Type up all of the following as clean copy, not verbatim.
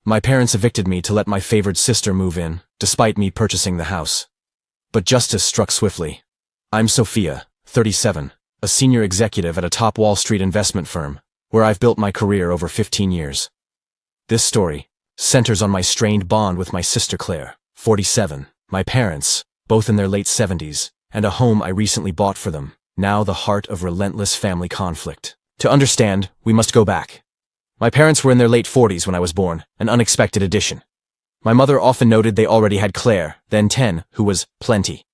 My parents evicted me to let my favored sister move in, despite me purchasing the house. But justice struck swiftly. I'm Sophia, 37, a senior executive at a top Wall Street investment firm, where I've built my career over 15 years. This story centers on my strained bond with my sister Claire, 47, my parents, both in their late 70s, and a home I recently bought for them, now the heart of relentless family conflict. To understand, we must go back. My parents were in their late 40s when I was born, an unexpected addition. My mother often noted they already had Claire, then 10, who was plenty.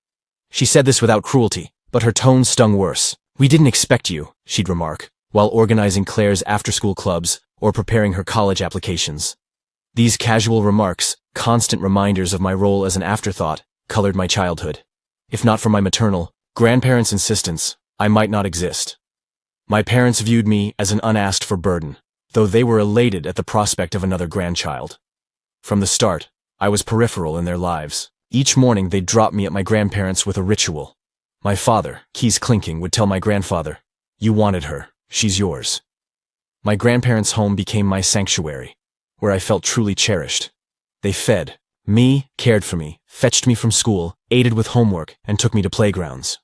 She said this without cruelty, but her tone stung worse. We didn't expect you, she'd remark, while organizing Claire's after-school clubs or preparing her college applications. These casual remarks, constant reminders of my role as an afterthought, colored my childhood. If not for my maternal, grandparents' insistence, I might not exist. My parents viewed me as an unasked-for burden, though they were elated at the prospect of another grandchild. From the start, I was peripheral in their lives. Each morning they'd drop me at my grandparents' with a ritual. My father, keys clinking, would tell my grandfather, "You wanted her, she's yours." My grandparents' home became my sanctuary, where I felt truly cherished. They fed me, cared for me, fetched me from school, aided with homework, and took me to playgrounds.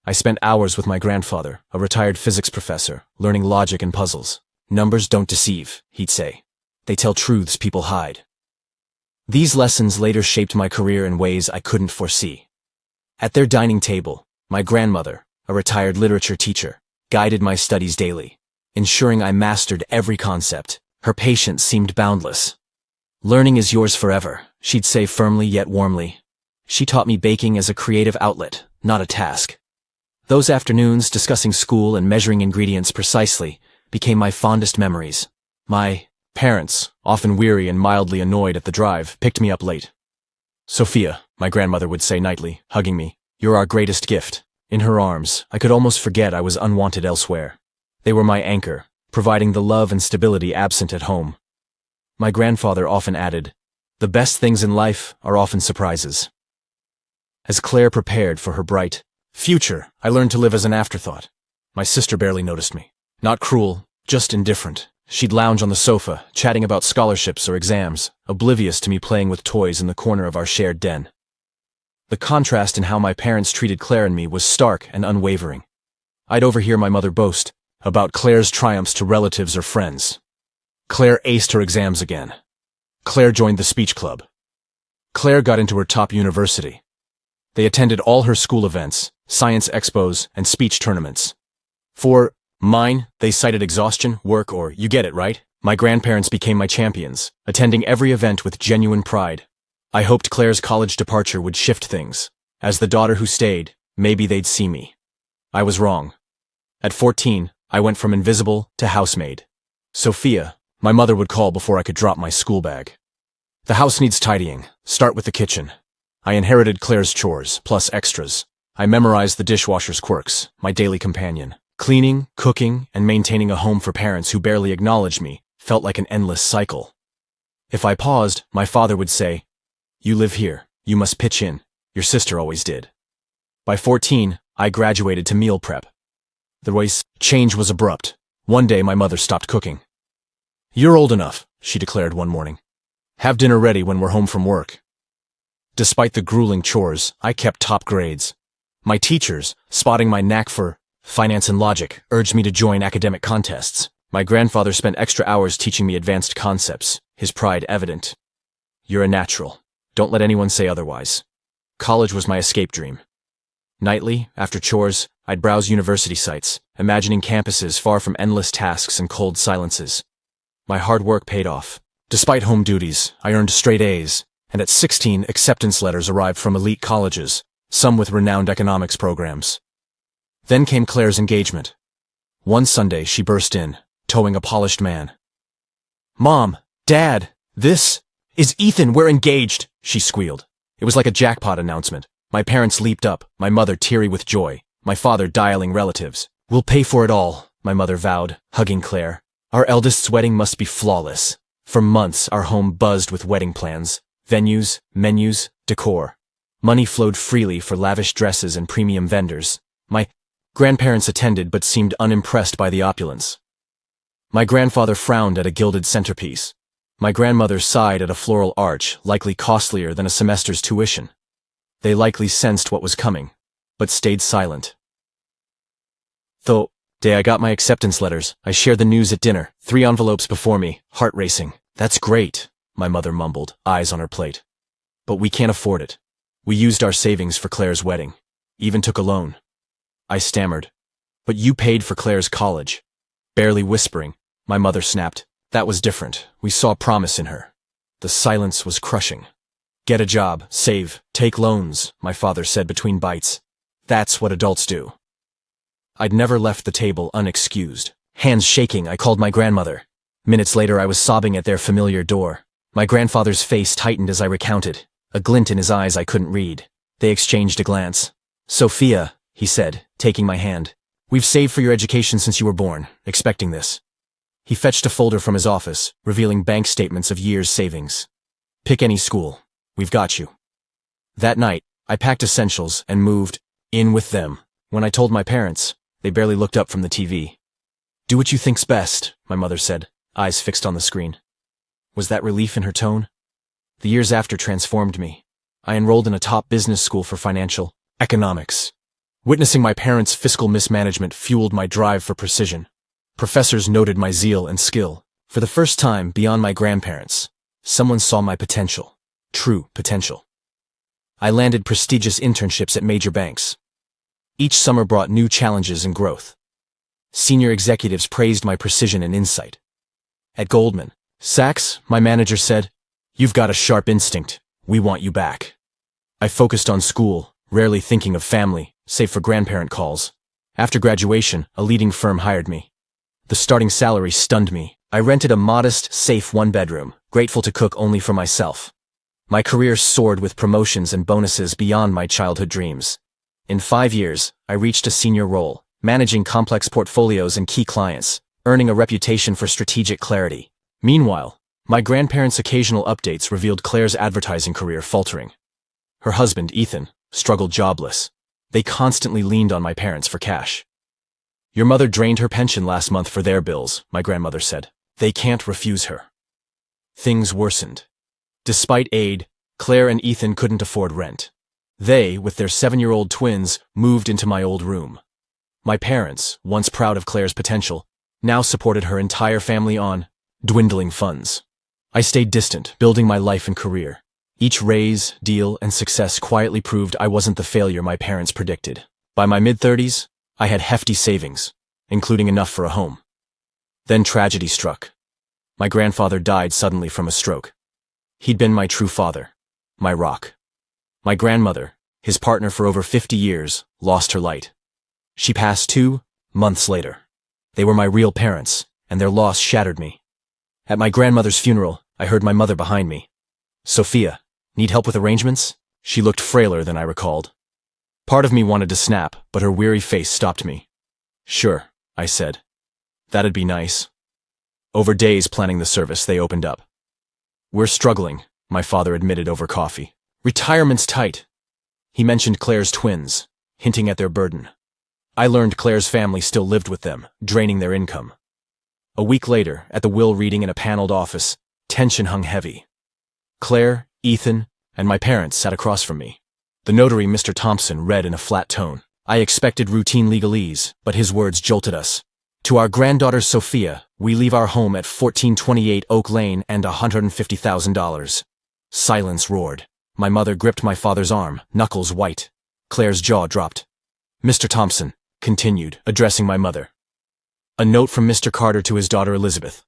I spent hours with my grandfather, a retired physics professor, learning logic and puzzles. Numbers don't deceive, he'd say. They tell truths people hide. These lessons later shaped my career in ways I couldn't foresee. At their dining table, my grandmother, a retired literature teacher, guided my studies daily, ensuring I mastered every concept. Her patience seemed boundless. "Learning is yours forever," she'd say firmly yet warmly. She taught me baking as a creative outlet, not a task. Those afternoons discussing school and measuring ingredients precisely became my fondest memories. My parents, often weary and mildly annoyed at the drive, picked me up late. "Sophia," my grandmother would say nightly, hugging me, "you're our greatest gift." In her arms, I could almost forget I was unwanted elsewhere. They were my anchor, providing the love and stability absent at home. My grandfather often added, "The best things in life are often surprises." As Claire prepared for her bright future, I learned to live as an afterthought. My sister barely noticed me. Not cruel, just indifferent. She'd lounge on the sofa, chatting about scholarships or exams, oblivious to me playing with toys in the corner of our shared den. The contrast in how my parents treated Claire and me was stark and unwavering. I'd overhear my mother boast about Claire's triumphs to relatives or friends. Claire aced her exams again. Claire joined the speech club. Claire got into her top university. They attended all her school events, science expos, and speech tournaments. For mine, they cited exhaustion, work, or you get it, right? My grandparents became my champions, attending every event with genuine pride. I hoped Claire's college departure would shift things. As the daughter who stayed, maybe they'd see me. I was wrong. At 14, I went from invisible to housemaid. Sophia, my mother would call before I could drop my school bag. "The house needs tidying. Start with the kitchen." I inherited Claire's chores, plus extras. I memorized the dishwasher's quirks, my daily companion. Cleaning, cooking, and maintaining a home for parents who barely acknowledged me felt like an endless cycle. If I paused, my father would say, "You live here. You must pitch in. Your sister always did." By 14, I graduated to meal prep. The change was abrupt. One day my mother stopped cooking. "You're old enough," she declared one morning. "Have dinner ready when we're home from work." Despite the grueling chores, I kept top grades. My teachers, spotting my knack for finance and logic, urged me to join academic contests. My grandfather spent extra hours teaching me advanced concepts, his pride evident. "You're a natural. Don't let anyone say otherwise." College was my escape dream. Nightly, after chores, I'd browse university sites, imagining campuses far from endless tasks and cold silences. My hard work paid off. Despite home duties, I earned straight A's, and at 16, acceptance letters arrived from elite colleges, some with renowned economics programs. Then came Claire's engagement. One Sunday, she burst in, towing a polished man. "Mom, Dad, this is Ethan, we're engaged," she squealed. It was like a jackpot announcement. My parents leaped up, my mother teary with joy, my father dialing relatives. "We'll pay for it all," my mother vowed, hugging Claire. "Our eldest's wedding must be flawless." For months, our home buzzed with wedding plans, venues, menus, decor. Money flowed freely for lavish dresses and premium vendors. My grandparents attended but seemed unimpressed by the opulence. My grandfather frowned at a gilded centerpiece. My grandmother sighed at a floral arch, likely costlier than a semester's tuition. They likely sensed what was coming, but stayed silent. Though, day I got my acceptance letters, I shared the news at dinner, 3 envelopes before me, heart racing. That's great, my mother mumbled, eyes on her plate. But we can't afford it. We used our savings for Claire's wedding. Even took a loan. I stammered. But you paid for Claire's college. Barely whispering, my mother snapped. That was different. We saw promise in her. The silence was crushing. Get a job, save, take loans, my father said between bites. That's what adults do. I'd never left the table unexcused. Hands shaking, I called my grandmother. Minutes later, I was sobbing at their familiar door. My grandfather's face tightened as I recounted, a glint in his eyes I couldn't read. They exchanged a glance. Sophia, he said, taking my hand. We've saved for your education since you were born, expecting this. He fetched a folder from his office, revealing bank statements of years' savings. Pick any school. We've got you. That night, I packed essentials and moved in with them. When I told my parents, they barely looked up from the TV. Do what you think's best, my mother said, eyes fixed on the screen. Was that relief in her tone? The years after transformed me. I enrolled in a top business school for financial economics. Witnessing my parents' fiscal mismanagement fueled my drive for precision. Professors noted my zeal and skill. For the first time, beyond my grandparents, someone saw my potential. True potential. I landed prestigious internships at major banks. Each summer brought new challenges and growth. Senior executives praised my precision and insight. At Goldman Sachs, my manager said, "You've got a sharp instinct. We want you back." I focused on school, rarely thinking of family, save for grandparent calls. After graduation, a leading firm hired me. The starting salary stunned me. I rented a modest, safe 1-bedroom, grateful to cook only for myself. My career soared with promotions and bonuses beyond my childhood dreams. In 5 years, I reached a senior role, managing complex portfolios and key clients, earning a reputation for strategic clarity. Meanwhile, my grandparents' occasional updates revealed Claire's advertising career faltering. Her husband, Ethan, struggled jobless. They constantly leaned on my parents for cash. Your mother drained her pension last month for their bills, my grandmother said. They can't refuse her. Things worsened. Despite aid, Claire and Ethan couldn't afford rent. They, with their 7-year-old twins, moved into my old room. My parents, once proud of Claire's potential, now supported her entire family on dwindling funds. I stayed distant, building my life and career. Each raise, deal, and success quietly proved I wasn't the failure my parents predicted. By my mid-30s, I had hefty savings, including enough for a home. Then tragedy struck. My grandfather died suddenly from a stroke. He'd been my true father, my rock. My grandmother, his partner for over 50 years, lost her light. She passed 2 months later. They were my real parents, and their loss shattered me. At my grandmother's funeral, I heard my mother behind me. Sophia, need help with arrangements? She looked frailer than I recalled. Part of me wanted to snap, but her weary face stopped me. Sure, I said. That'd be nice. Over days planning the service, they opened up. We're struggling, my father admitted over coffee. Retirement's tight. He mentioned Claire's twins, hinting at their burden. I learned Claire's family still lived with them, draining their income. A week later, at the will reading in a paneled office, tension hung heavy. Claire, Ethan, and my parents sat across from me. The notary, Mr. Thompson, read in a flat tone. I expected routine legalese, but his words jolted us. To our granddaughter Sophia, we leave our home at 1428 Oak Lane and $150,000. Silence roared. My mother gripped my father's arm, knuckles white. Claire's jaw dropped. Mr. Thompson continued, addressing my mother. A note from Mr. Carter to his daughter Elizabeth.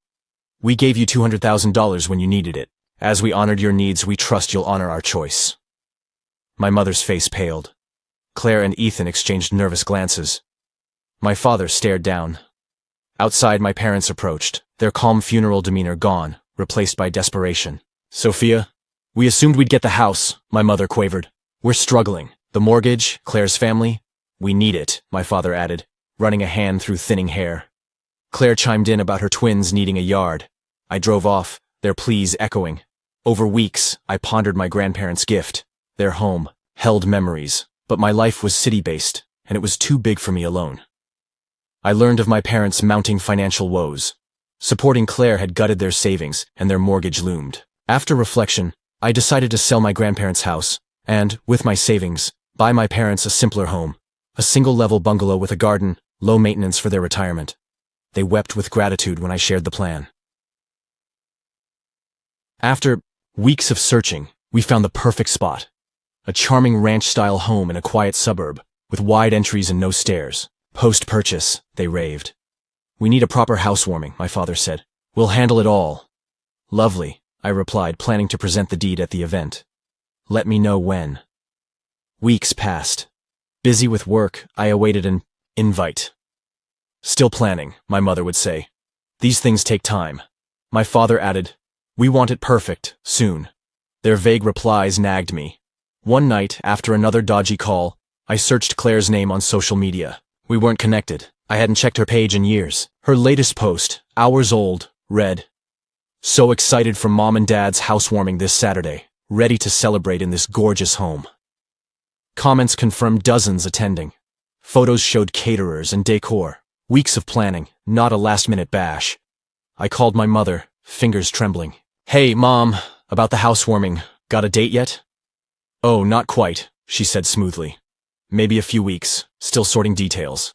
We gave you $200,000 when you needed it. As we honored your needs, we trust you'll honor our choice. My mother's face paled. Claire and Ethan exchanged nervous glances. My father stared down. Outside, my parents approached, their calm funeral demeanor gone, replaced by desperation. Sophia, we assumed we'd get the house, my mother quavered. We're struggling. The mortgage, Claire's family. We need it, my father added, running a hand through thinning hair. Claire chimed in about her twins needing a yard. I drove off, their pleas echoing. Over weeks, I pondered my grandparents' gift. Their home held memories, but my life was city-based, and it was too big for me alone. I learned of my parents' mounting financial woes. Supporting Claire had gutted their savings, and their mortgage loomed. After reflection, I decided to sell my grandparents' house, and, with my savings, buy my parents a simpler home. A single-level bungalow with a garden, low maintenance for their retirement. They wept with gratitude when I shared the plan. After weeks of searching, we found the perfect spot. A charming ranch-style home in a quiet suburb, with wide entries and no stairs. Post-purchase, they raved. "We need a proper housewarming," my father said. "We'll handle it all." "Lovely," I replied, planning to present the deed at the event. "Let me know when." Weeks passed. Busy with work, I awaited an invite. "Still planning," my mother would say. "These things take time." My father added, "We want it perfect, soon." Their vague replies nagged me. One night, after another dodgy call, I searched Claire's name on social media. We weren't connected. I hadn't checked her page in years. Her latest post, hours old, read, "So excited for Mom and Dad's housewarming this Saturday. Ready to celebrate in this gorgeous home." Comments confirmed dozens attending. Photos showed caterers and decor. Weeks of planning, not a last-minute bash. I called my mother, fingers trembling. "Hey, Mom, about the housewarming. Got a date yet?" "Oh, not quite," she said smoothly. "Maybe a few weeks, still sorting details."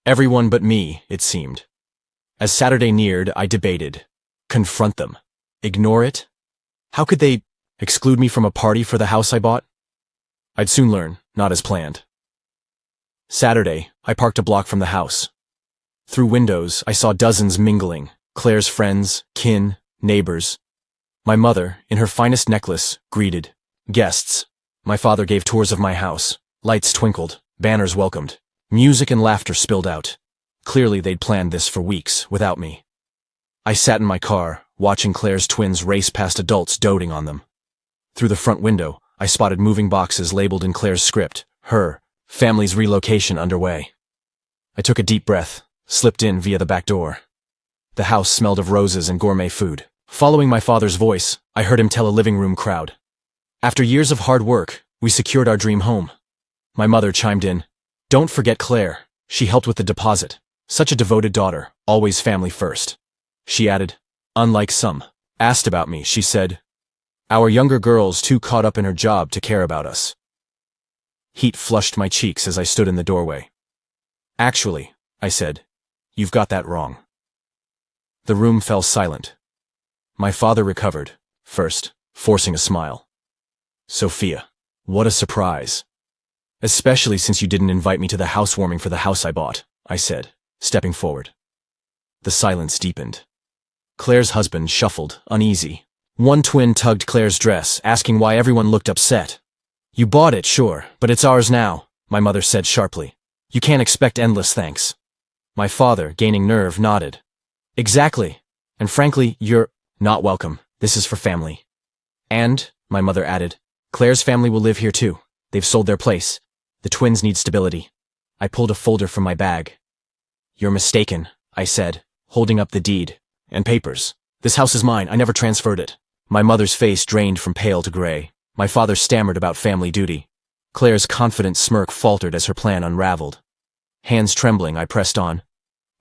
Everyone but me, it seemed. As Saturday neared, I debated. Confront them? Ignore it? How could they exclude me from a party for the house I bought? I'd soon learn, not as planned. Saturday, I parked a block from the house. Through windows, I saw dozens mingling, Claire's friends, kin, neighbors. My mother, in her finest necklace, greeted guests. My father gave tours of my house. Lights twinkled, banners welcomed. Music and laughter spilled out. Clearly they'd planned this for weeks, without me. I sat in my car, watching Claire's twins race past adults doting on them. Through the front window, I spotted moving boxes labeled in Claire's script, her family's relocation underway. I took a deep breath, slipped in via the back door. The house smelled of roses and gourmet food. Following my father's voice, I heard him tell a living room crowd. After years of hard work, we secured our dream home. My mother chimed in, "Don't forget Claire. She helped with the deposit. Such a devoted daughter, always family first." She added, "Unlike some." Asked about me, she said, "Our younger girl's too caught up in her job to care about us." Heat flushed my cheeks as I stood in the doorway. "Actually," I said, "you've got that wrong." The room fell silent. My father recovered, first, forcing a smile. "Sophia, what a surprise. Especially since you didn't invite me to the housewarming for the house I bought," I said, stepping forward. The silence deepened. Claire's husband shuffled, uneasy. One twin tugged Claire's dress, asking why everyone looked upset. "You bought it, sure, but it's ours now," my mother said sharply. "You can't expect endless thanks." My father, gaining nerve, nodded. "Exactly. And frankly, you're not welcome. This is for family." "And," my mother added, "Claire's family will live here too. They've sold their place. The twins need stability." I pulled a folder from my bag. "You're mistaken," I said, holding up the deed. "And papers. This house is mine. I never transferred it." My mother's face drained from pale to gray. My father stammered about family duty. Claire's confident smirk faltered as her plan unraveled. Hands trembling, I pressed on.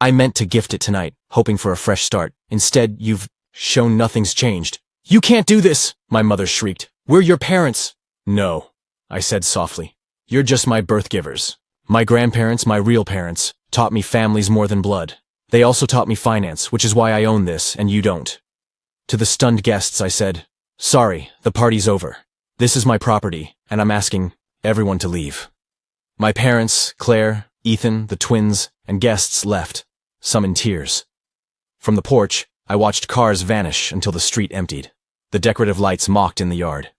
"I meant to gift it tonight, hoping for a fresh start. Instead, you've shown nothing's changed." "You can't do this!" my mother shrieked. "We're your parents." "No," I said softly. "You're just my birth givers. My grandparents, my real parents, taught me family's more than blood. They also taught me finance, which is why I own this, and you don't." To the stunned guests, I said, "Sorry, the party's over. This is my property, and I'm asking everyone to leave." My parents, Claire, Ethan, the twins, and guests left, some in tears. From the porch, I watched cars vanish until the street emptied. The decorative lights mocked in the yard.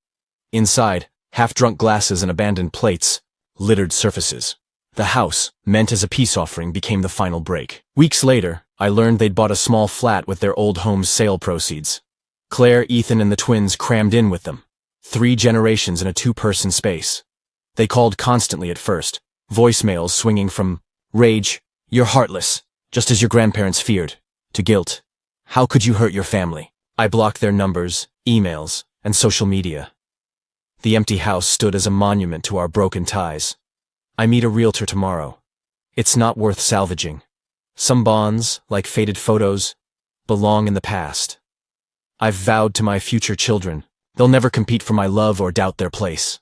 Inside, half-drunk glasses and abandoned plates littered surfaces. The house, meant as a peace offering, became the final break. Weeks later, I learned they'd bought a small flat with their old home's sale proceeds. Claire, Ethan, and the twins crammed in with them. 3 generations in a 2-person space. They called constantly at first, voicemails swinging from rage, "You're heartless," just as your grandparents feared, to guilt, "How could you hurt your family?" I blocked their numbers, emails, and social media. The empty house stood as a monument to our broken ties. I meet a realtor tomorrow. It's not worth salvaging. Some bonds, like faded photos, belong in the past. I've vowed to my future children, they'll never compete for my love or doubt their place.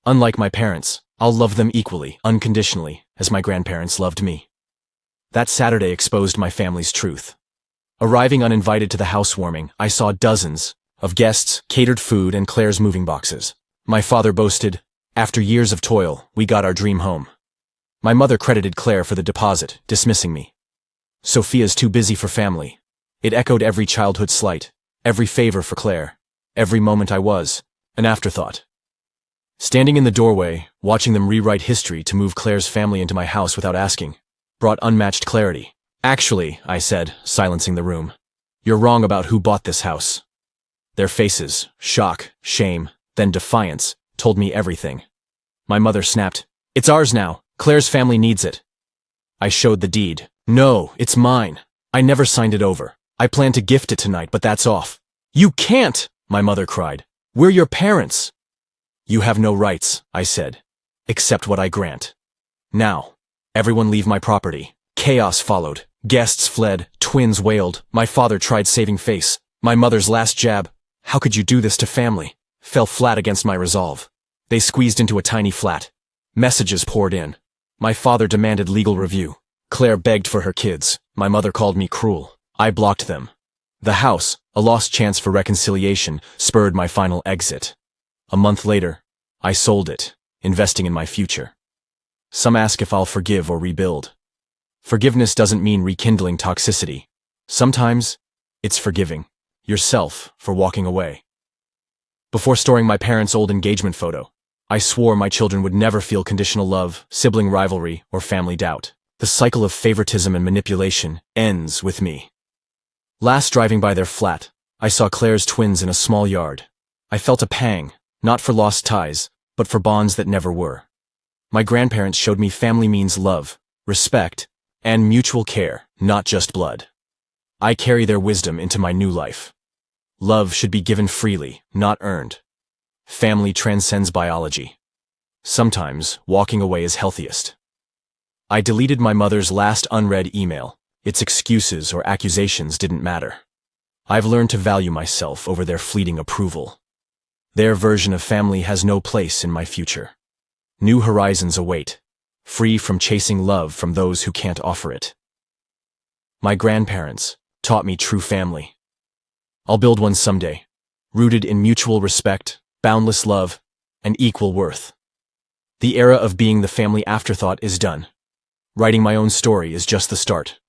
Unlike my parents, I'll love them equally, unconditionally, as my grandparents loved me. That Saturday exposed my family's truth. Arriving uninvited to the housewarming, I saw dozens of guests, catered food, and Claire's moving boxes. My father boasted, "After years of toil, we got our dream home." My mother credited Claire for the deposit, dismissing me. Sophia's too busy for family. It echoed every childhood slight, every favor for Claire, every moment I was an afterthought. Standing in the doorway, watching them rewrite history to move Claire's family into my house without asking, brought unmatched clarity. "Actually," I said, silencing the room, "you're wrong about who bought this house." Their faces, shock, shame, then defiance, told me everything. My mother snapped, "It's ours now. Claire's family needs it." I showed the deed. "No, it's mine. I never signed it over. I plan to gift it tonight, but that's off." "You can't!" my mother cried. "We're your parents." "You have no rights," I said, "except what I grant. Now, everyone leave my property." Chaos followed. Guests fled, twins wailed, my father tried saving face. My mother's last jab, "How could you do this to family?" fell flat against my resolve. They squeezed into a tiny flat. Messages poured in. My father demanded legal review. Claire begged for her kids. My mother called me cruel. I blocked them. The house, a lost chance for reconciliation, spurred my final exit. A month later, I sold it, investing in my future. Some ask if I'll forgive or rebuild. Forgiveness doesn't mean rekindling toxicity. Sometimes, it's forgiving yourself for walking away. Before storing my parents' old engagement photo, I swore my children would never feel conditional love, sibling rivalry, or family doubt. The cycle of favoritism and manipulation ends with me. Last driving by their flat, I saw Claire's twins in a small yard. I felt a pang, not for lost ties, but for bonds that never were. My grandparents showed me family means love, respect, and mutual care, not just blood. I carry their wisdom into my new life. Love should be given freely, not earned. Family transcends biology. Sometimes, walking away is healthiest. I deleted my mother's last unread email. Its excuses or accusations didn't matter. I've learned to value myself over their fleeting approval. Their version of family has no place in my future. New horizons await, free from chasing love from those who can't offer it. My grandparents taught me true family. I'll build one someday, rooted in mutual respect, boundless love, and equal worth. The era of being the family afterthought is done. Writing my own story is just the start.